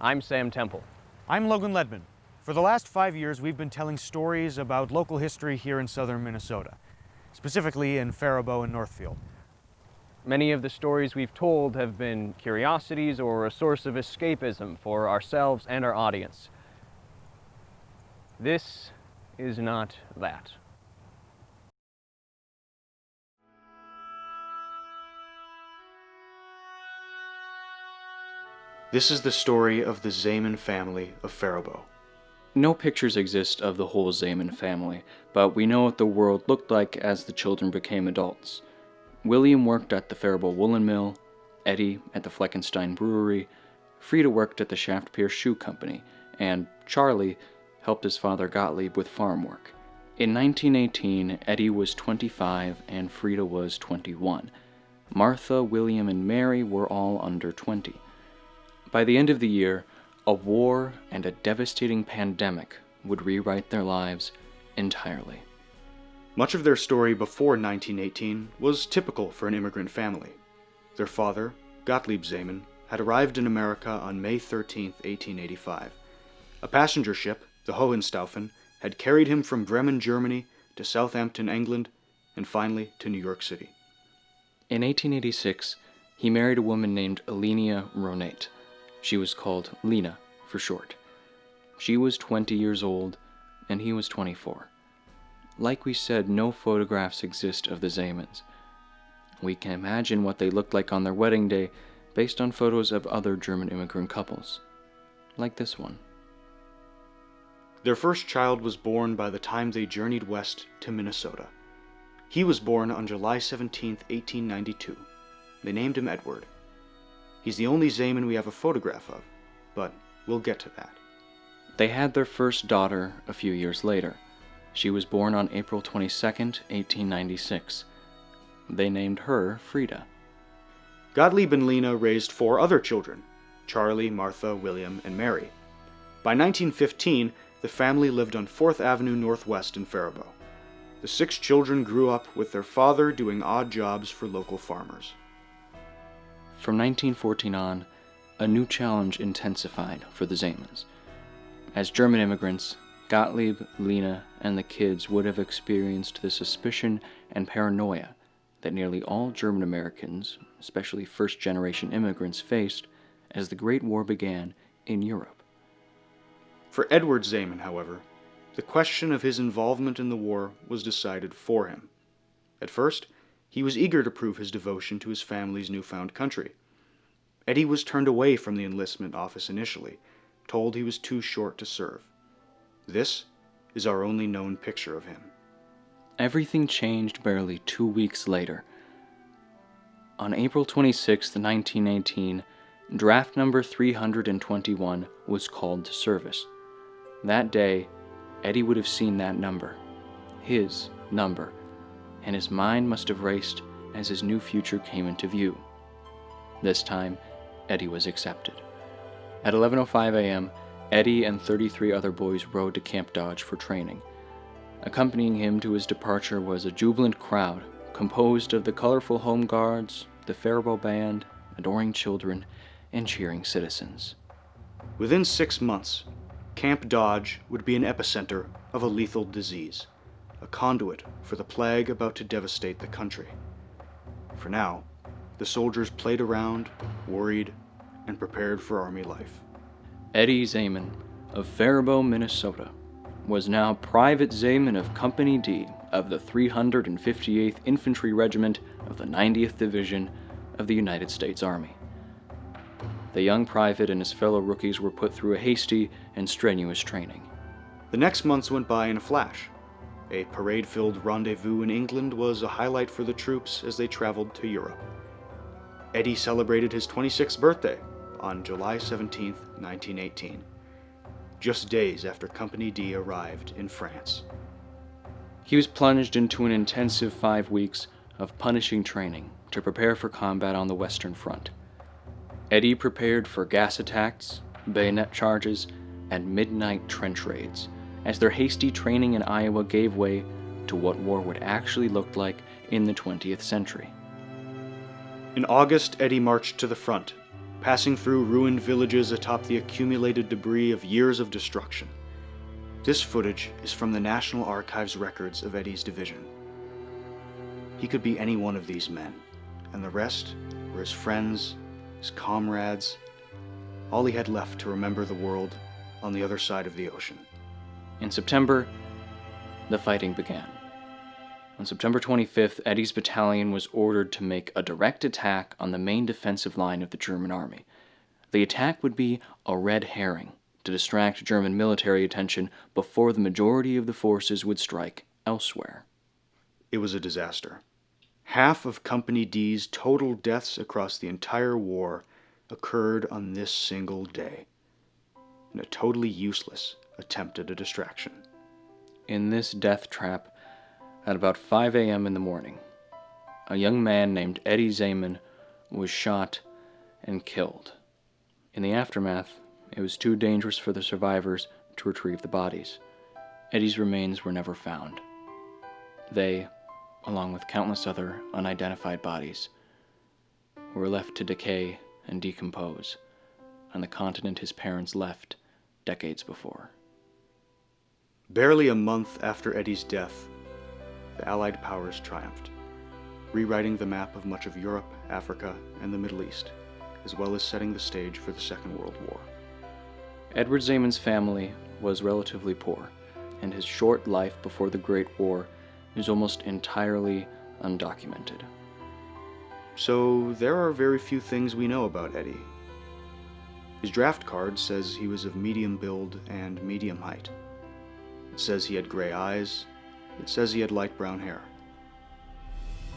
I'm Sam Temple. I'm Logan Ledman. For the last 5 years, we've been telling stories about local history here in southern Minnesota, specifically in Faribault and Northfield. Many of the stories we've told have been curiosities or a source of escapism for ourselves and our audience. This is not that. This is the story of the Zayman family of Faribault. No pictures exist of the whole Zayman family, but we know what the world looked like as the children became adults. William worked at the Faribault Woolen Mill, Eddie at the Fleckenstein Brewery, Frida worked at the Shaft Pier Shoe Company, and Charlie helped his father Gottlieb with farm work. In 1918, Eddie was 25 and Frida was 21. Martha, William, and Mary were all under 20. By the end of the year, a war and a devastating pandemic would rewrite their lives entirely. Much of their story before 1918 was typical for an immigrant family. Their father, Gottlieb Zeamann, had arrived in America on May 13, 1885. A passenger ship, the Hohenstaufen, had carried him from Bremen, Germany, to Southampton, England, and finally to New York City. In 1886, he married a woman named Elenia Ronate. She was called Lena for short. She was 20 years old, and he was 24. Like we said, no photographs exist of the Zaymanns. We can imagine what they looked like on their wedding day based on photos of other German immigrant couples, like this one. Their first child was born by the time they journeyed west to Minnesota. He was born on July 17, 1892. They named him Edward. He's the only Zeamann we have a photograph of, but we'll get to that. They had their first daughter a few years later. She was born on April 22, 1896. They named her Frida. Gottlieb and Lena raised 4 other children, Charlie, Martha, William, and Mary. By 1915, the family lived on 4th Avenue Northwest in Faribault. The 6 children grew up with their father doing odd jobs for local farmers. From 1914 on, a new challenge intensified for the Zaymanns. As German immigrants, Gottlieb, Lena, and the kids would have experienced the suspicion and paranoia that nearly all German Americans, especially first-generation immigrants, faced as the Great War began in Europe. For Edward Zeamann, however, the question of his involvement in the war was decided for him. At first, he was eager to prove his devotion to his family's newfound country. Eddie was turned away from the enlistment office initially, told he was too short to serve. This is our only known picture of him. Everything changed barely 2 weeks later. On April 26, 1918, draft number 321 was called to service. That day, Eddie would have seen that number, his number, and his mind must have raced as his new future came into view. This time, Eddie was accepted. At 11:05 a.m., Eddie and 33 other boys rode to Camp Dodge for training. Accompanying him to his departure was a jubilant crowd composed of the colorful home guards, the Faribault band, adoring children, and cheering citizens. Within 6 months, Camp Dodge would be an epicenter of a lethal disease, a conduit for the plague about to devastate the country. For now, the soldiers played around, worried, and prepared for Army life. Eddie Zeamann of Faribault, Minnesota, was now Private Zayman of Company D of the 358th Infantry Regiment of the 90th Division of the United States Army. The young private and his fellow rookies were put through a hasty and strenuous training. The next months went by in a flash. A parade-filled rendezvous in England was a highlight for the troops as they traveled to Europe. Eddie celebrated his 26th birthday on July 17, 1918, just days after Company D arrived in France. He was plunged into an intensive 5 weeks of punishing training to prepare for combat on the Western Front. Eddie prepared for gas attacks, bayonet charges, and midnight trench raids, as their hasty training in Iowa gave way to what war would actually look like in the 20th century. In August, Eddie marched to the front, passing through ruined villages atop the accumulated debris of years of destruction. This footage is from the National Archives records of Eddie's division. He could be any one of these men, and the rest were his friends, his comrades, all he had left to remember the world on the other side of the ocean. In September, the fighting began. On September 25th, Eddie's battalion was ordered to make a direct attack on the main defensive line of the German army. The attack would be a red herring to distract German military attention before the majority of the forces would strike elsewhere. It was a disaster. Half of Company D's total deaths across the entire war occurred on this single day, in a totally useless attempt at a distraction. In this death trap, at about 5 a.m. in the morning, a young man named Eddie Zeamann was shot and killed. In the aftermath, it was too dangerous for the survivors to retrieve the bodies. Eddie's remains were never found. They, along with countless other unidentified bodies, were left to decay and decompose on the continent his parents left decades before. Barely a month after Eddie's death, the Allied powers triumphed, rewriting the map of much of Europe, Africa, and the Middle East, as well as setting the stage for the Second World War. Edward Zaymann's family was relatively poor, and his short life before the Great War is almost entirely undocumented. So there are very few things we know about Eddie. His draft card says he was of medium build and medium height. It says he had gray eyes. It says he had light brown hair.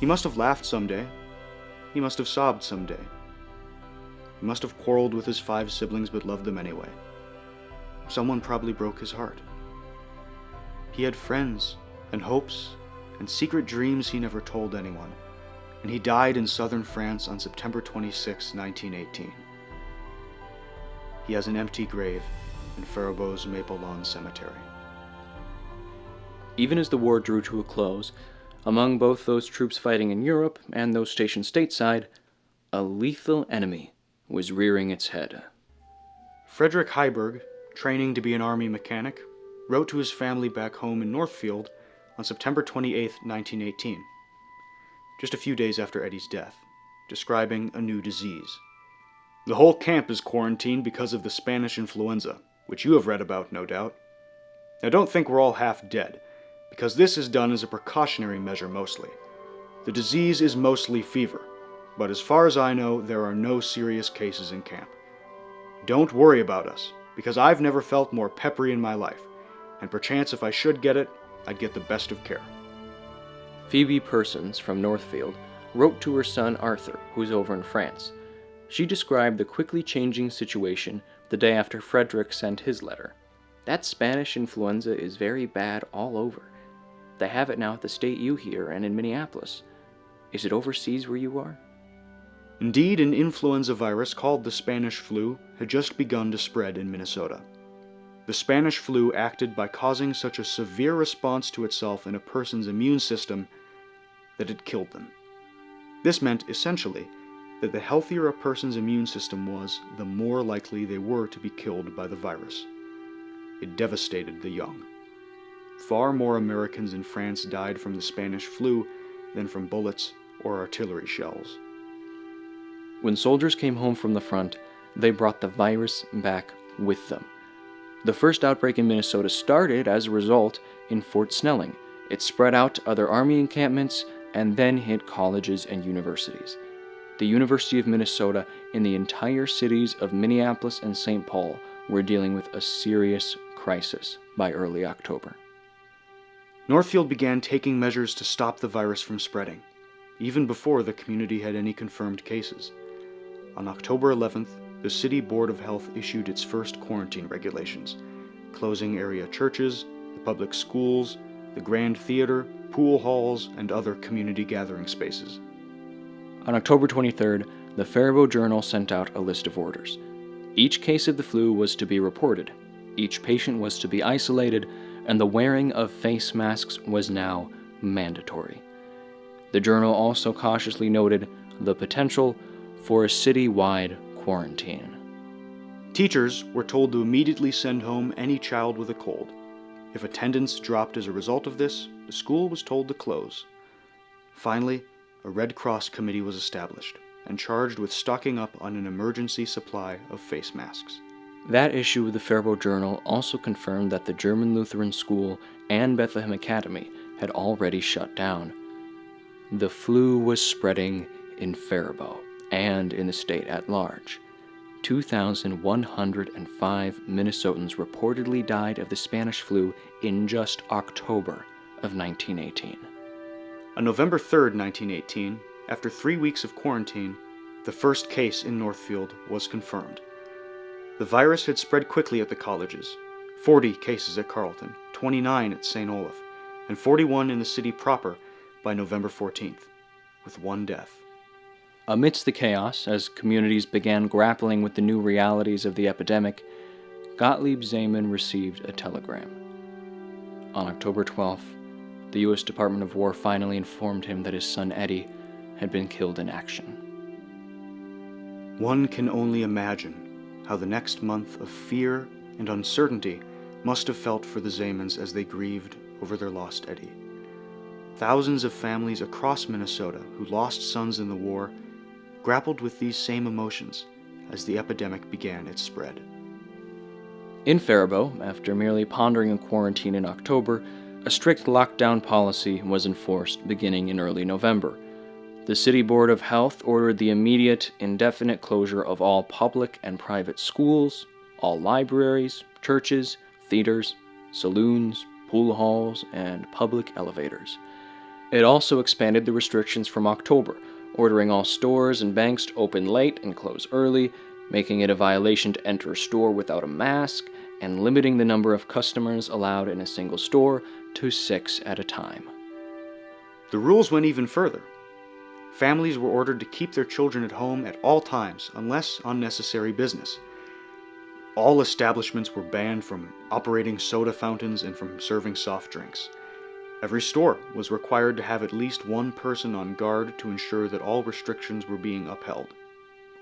He must have laughed someday. He must have sobbed someday. He must have quarreled with his 5 siblings but loved them anyway. Someone probably broke his heart. He had friends and hopes and secret dreams he never told anyone, and he died in southern France on September 26, 1918. He has an empty grave in Faribault's Maple Lawn Cemetery. Even as the war drew to a close, among both those troops fighting in Europe and those stationed stateside, a lethal enemy was rearing its head. Frederick Heiberg, training to be an army mechanic, wrote to his family back home in Northfield on September 28, 1918, just a few days after Eddie's death, describing a new disease. The whole camp is quarantined because of the Spanish Influenza, which you have read about, no doubt. Now don't think we're all half dead, because this is done as a precautionary measure mostly. The disease is mostly fever, but as far as I know, there are no serious cases in camp. Don't worry about us, because I've never felt more peppery in my life, and perchance if I should get it, I'd get the best of care. Phoebe Persons from Northfield wrote to her son Arthur, who's over in France. She described the quickly changing situation the day after Frederick sent his letter. That Spanish influenza is very bad all over. They have it now at the State U here and in Minneapolis. Is it overseas where you are? Indeed, an influenza virus called the Spanish flu had just begun to spread in Minnesota. The Spanish flu acted by causing such a severe response to itself in a person's immune system that it killed them. This meant, essentially, that the healthier a person's immune system was, the more likely they were to be killed by the virus. It devastated the young. Far more Americans in France died from the Spanish flu than from bullets or artillery shells. When soldiers came home from the front, they brought the virus back with them. The first outbreak in Minnesota started, as a result, in Fort Snelling. It spread out to other Army encampments and then hit colleges and universities. The University of Minnesota and the entire cities of Minneapolis and St. Paul were dealing with a serious crisis by early October. Northfield began taking measures to stop the virus from spreading, even before the community had any confirmed cases. On October 11th, the City Board of Health issued its first quarantine regulations, closing area churches, the public schools, the Grand Theater, pool halls, and other community gathering spaces. On October 23rd, the Faribault Journal sent out a list of orders. Each case of the flu was to be reported, each patient was to be isolated, and the wearing of face masks was now mandatory. The journal also cautiously noted the potential for a city-wide quarantine. Teachers were told to immediately send home any child with a cold. If attendance dropped as a result of this, the school was told to close. Finally, a Red Cross committee was established and charged with stocking up on an emergency supply of face masks. That issue of the Faribault Journal also confirmed that the German Lutheran School and Bethlehem Academy had already shut down. The flu was spreading in Faribault and in the state at large. 2,105 Minnesotans reportedly died of the Spanish flu in just October of 1918. On November 3, 1918, after 3 weeks of quarantine, the first case in Northfield was confirmed. The virus had spread quickly at the colleges, 40 cases at Carleton, 29 at St. Olaf, and 41 in the city proper by November 14th, with one death. Amidst the chaos, as communities began grappling with the new realities of the epidemic, Gottlieb Zeamann received a telegram. On October 12th, the U.S. Department of War finally informed him that his son Eddie had been killed in action. One can only imagine how the next month of fear and uncertainty must have felt for the Zaymanns as they grieved over their lost Eddie. Thousands of families across Minnesota who lost sons in the war grappled with these same emotions as the epidemic began its spread. In Faribault, after merely pondering a quarantine in October, a strict lockdown policy was enforced beginning in early November. The City Board of Health ordered the immediate, indefinite closure of all public and private schools, all libraries, churches, theaters, saloons, pool halls, and public elevators. It also expanded the restrictions from October, ordering all stores and banks to open late and close early, making it a violation to enter a store without a mask, and limiting the number of customers allowed in a single store to 6 at a time. The rules went even further. Families were ordered to keep their children at home at all times unless on necessary business. All establishments were banned from operating soda fountains and from serving soft drinks. Every store was required to have at least one person on guard to ensure that all restrictions were being upheld.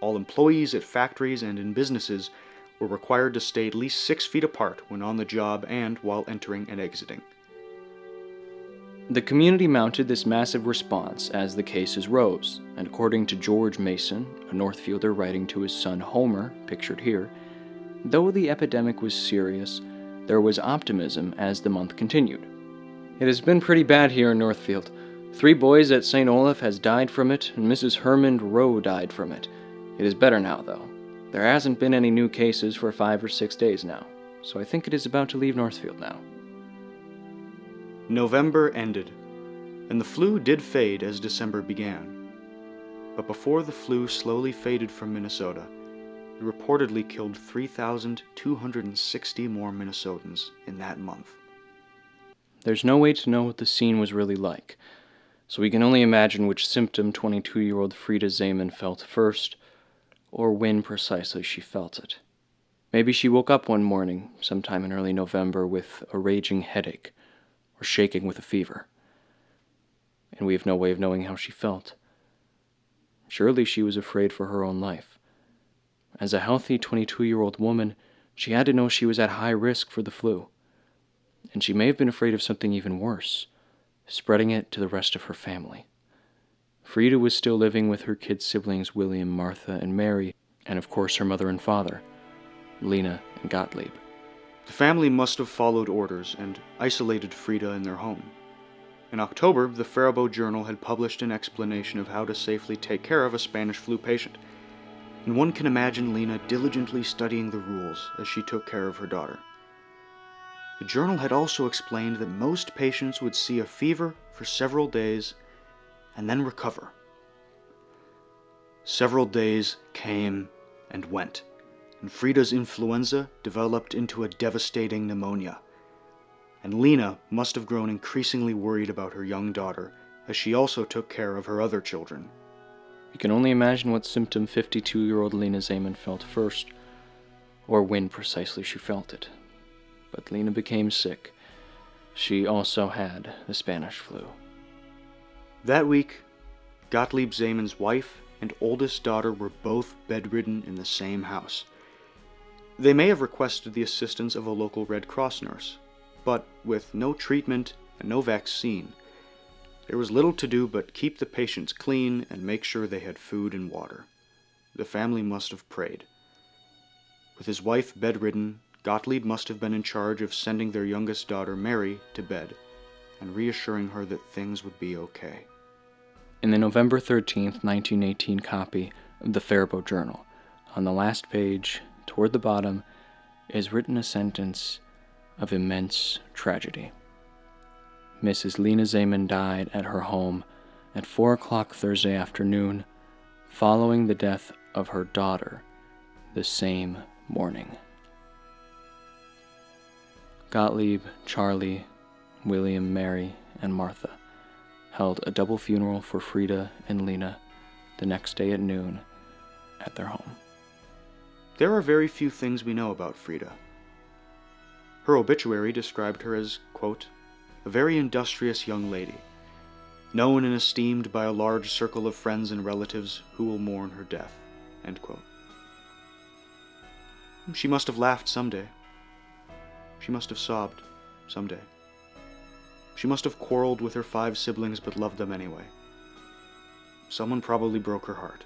All employees at factories and in businesses were required to stay at least 6 feet apart when on the job and while entering and exiting. The community mounted this massive response as the cases rose, and according to George Mason, a Northfielder writing to his son Homer, pictured here, though the epidemic was serious, there was optimism as the month continued. It has been pretty bad here in Northfield. 3 boys at St. Olaf has died from it, and Mrs. Hermond Rowe died from it. It is better now, though. There hasn't been any new cases for 5 or 6 days now, so I think it is about to leave Northfield now. November ended, and the flu did fade as December began. But before the flu slowly faded from Minnesota, it reportedly killed 3,260 more Minnesotans in that month. There's no way to know what the scene was really like, so we can only imagine which symptom 22-year-old Frida Zeamann felt first, or when precisely she felt it. Maybe she woke up one morning, sometime in early November, with a raging headache, or shaking with a fever. And we have no way of knowing how she felt. Surely she was afraid for her own life. As a healthy 22-year-old woman, she had to know she was at high risk for the flu. And she may have been afraid of something even worse, spreading it to the rest of her family. Frida was still living with her kid siblings William, Martha, and Mary, and of course her mother and father, Lena and Gottlieb. The family must have followed orders and isolated Frida in their home. In October, the Faribault Journal had published an explanation of how to safely take care of a Spanish flu patient, and one can imagine Lena diligently studying the rules as she took care of her daughter. The journal had also explained that most patients would see a fever for several days and then recover. Several days came and went, and Frida's influenza developed into a devastating pneumonia, and Lena must have grown increasingly worried about her young daughter as she also took care of her other children. You can only imagine what symptom 52-year-old Lena Zeamann felt first, or when precisely she felt it. But Lena became sick. She also had the Spanish flu. That week, Gottlieb Zeamann's wife and oldest daughter were both bedridden in the same house. They may have requested the assistance of a local Red Cross nurse, but with no treatment and no vaccine, there was little to do but keep the patients clean and make sure they had food and water. The family must have prayed. With his wife bedridden, Gottlieb must have been in charge of sending their youngest daughter, Mary, to bed and reassuring her that things would be okay. In the November 13th, 1918 copy of the Faribault Journal, on the last page, toward the bottom, is written a sentence of immense tragedy. Mrs. Lena Zeamann died at her home at 4 o'clock Thursday afternoon, following the death of her daughter the same morning. Gottlieb, Charlie, William, Mary, and Martha held a double funeral for Frida and Lena the next day at noon at their home. There are very few things we know about Frida. Her obituary described her as, quote, a very industrious young lady, known and esteemed by a large circle of friends and relatives who will mourn her death, end quote. She must have laughed someday. She must have sobbed someday. She must have quarreled with her 5 siblings but loved them anyway. Someone probably broke her heart.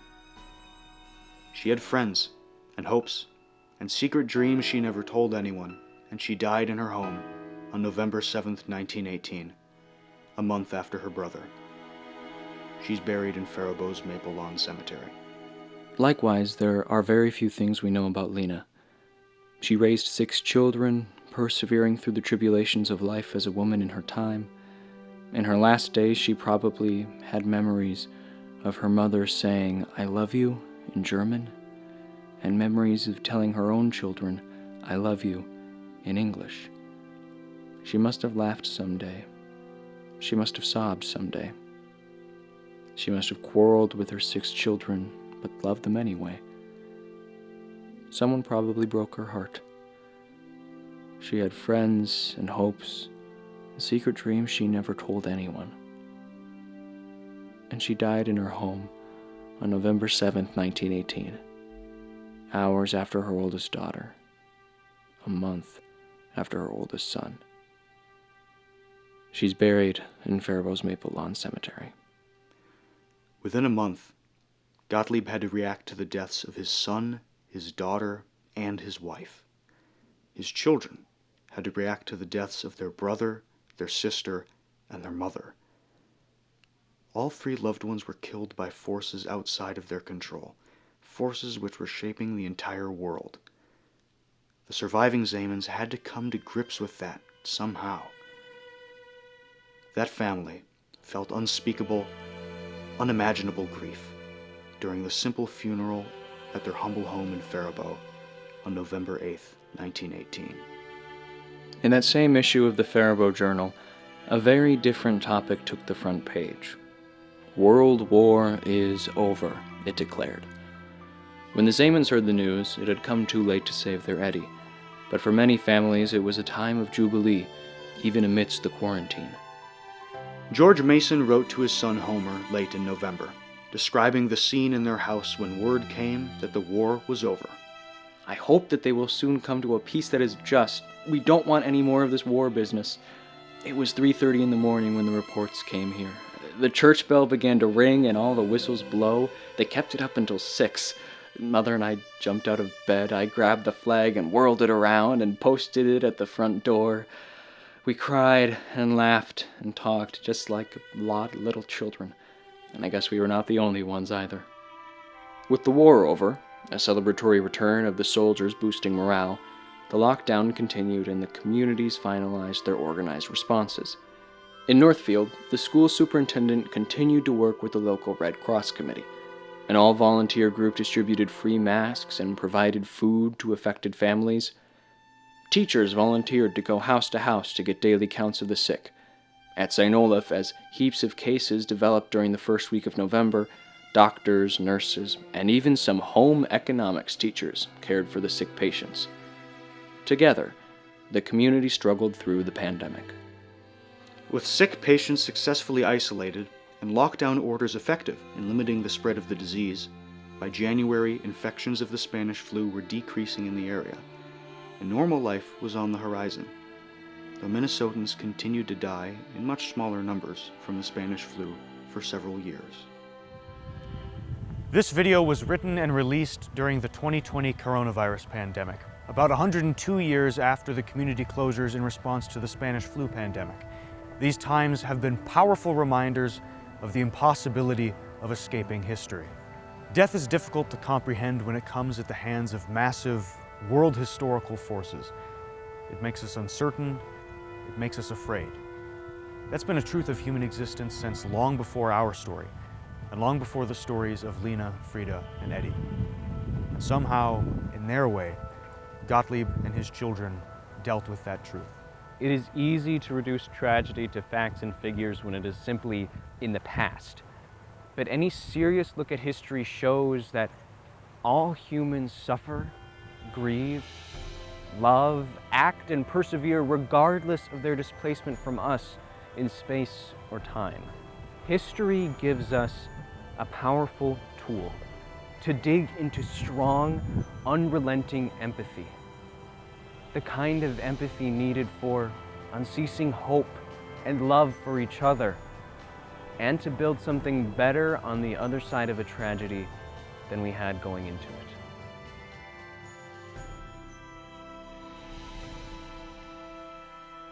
She had friends and hopes and secret dreams she never told anyone, and she died in her home on November 7th, 1918, a month after her brother. She's buried in Faribault's Maple Lawn Cemetery. Likewise, there are very few things we know about Lena. She raised 6 children, persevering through the tribulations of life as a woman in her time. In her last days, she probably had memories of her mother saying, "I love you," in German, and memories of telling her own children, "I love you," in English. She must have laughed someday. She must have sobbed someday. She must have quarreled with her 6 children, but loved them anyway. Someone probably broke her heart. She had friends and hopes, a secret dream she never told anyone. And she died in her home on November 7th, 1918, hours after her oldest daughter, a month after her oldest son. She's buried in Faribault's Maple Lawn Cemetery. Within a month, Gottlieb had to react to the deaths of his son, his daughter, and his wife. His children had to react to the deaths of their brother, their sister, and their mother. All 3 loved ones were killed by forces outside of their control, forces which were shaping the entire world. The surviving Zaymanns had to come to grips with that somehow. That family felt unspeakable, unimaginable grief during the simple funeral at their humble home in Faribault on November 8th, 1918. In that same issue of the Faribault Journal, a very different topic took the front page. World War is over, it declared. When the Zaymanns heard the news, it had come too late to save their Eddie, but for many families it was a time of jubilee, even amidst the quarantine. George Mason wrote to his son Homer late in November, describing the scene in their house when word came that the war was over. I hope that they will soon come to a peace that is just. We don't want any more of this war business. It was 3:30 in the morning when the reports came here. The church bell began to ring and all the whistles blow. They kept it up until 6. Mother and I jumped out of bed. I grabbed the flag and whirled it around and posted it at the front door. We cried and laughed and talked just like a lot of little children. And I guess we were not the only ones either. With the war over, a celebratory return of the soldiers boosting morale, the lockdown continued and the communities finalized their organized responses. In Northfield, the school superintendent continued to work with the local Red Cross committee. An all-volunteer group distributed free masks and provided food to affected families. Teachers volunteered to go house to house to get daily counts of the sick. At St. Olaf, as heaps of cases developed during the first week of November, doctors, nurses, and even some home economics teachers cared for the sick patients. Together, the community struggled through the pandemic. With sick patients successfully isolated and lockdown orders effective in limiting the spread of the disease, by January, infections of the Spanish flu were decreasing in the area, and normal life was on the horizon, though Minnesotans continued to die in much smaller numbers from the Spanish flu for several years. This video was written and released during the 2020 coronavirus pandemic, about 102 years after the community closures in response to the Spanish flu pandemic. These times have been powerful reminders of the impossibility of escaping history. Death is difficult to comprehend when it comes at the hands of massive world historical forces. It makes us uncertain, it makes us afraid. That's been a truth of human existence since long before our story, and long before the stories of Lena, Frida, and Eddie. And somehow, in their way, Gottlieb and his children dealt with that truth. It is easy to reduce tragedy to facts and figures when it is simply in the past. But any serious look at history shows that all humans suffer, grieve, love, act, and persevere regardless of their displacement from us in space or time. History gives us a powerful tool to dig into strong, unrelenting empathy. The kind of empathy needed for unceasing hope and love for each other, and to build something better on the other side of a tragedy than we had going into it.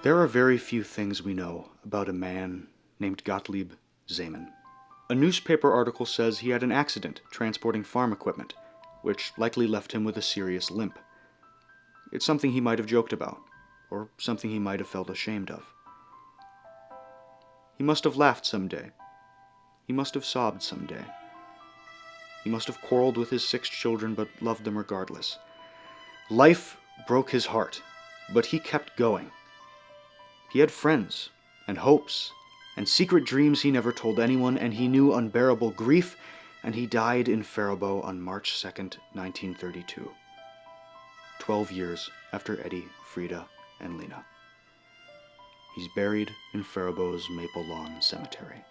There are very few things we know about a man named Gottlieb Zeamann. A newspaper article says he had an accident transporting farm equipment, which likely left him with a serious limp. It's something he might have joked about, or something he might have felt ashamed of. He must have laughed someday. He must have sobbed someday. He must have quarreled with his 6 children, but loved them regardless. Life broke his heart, but he kept going. He had friends, and hopes, and secret dreams he never told anyone, and he knew unbearable grief, and he died in Faribault on March 2nd, 1932. 12 years after Eddie, Frida, and Lena. He's buried in Faribault's Maple Lawn Cemetery.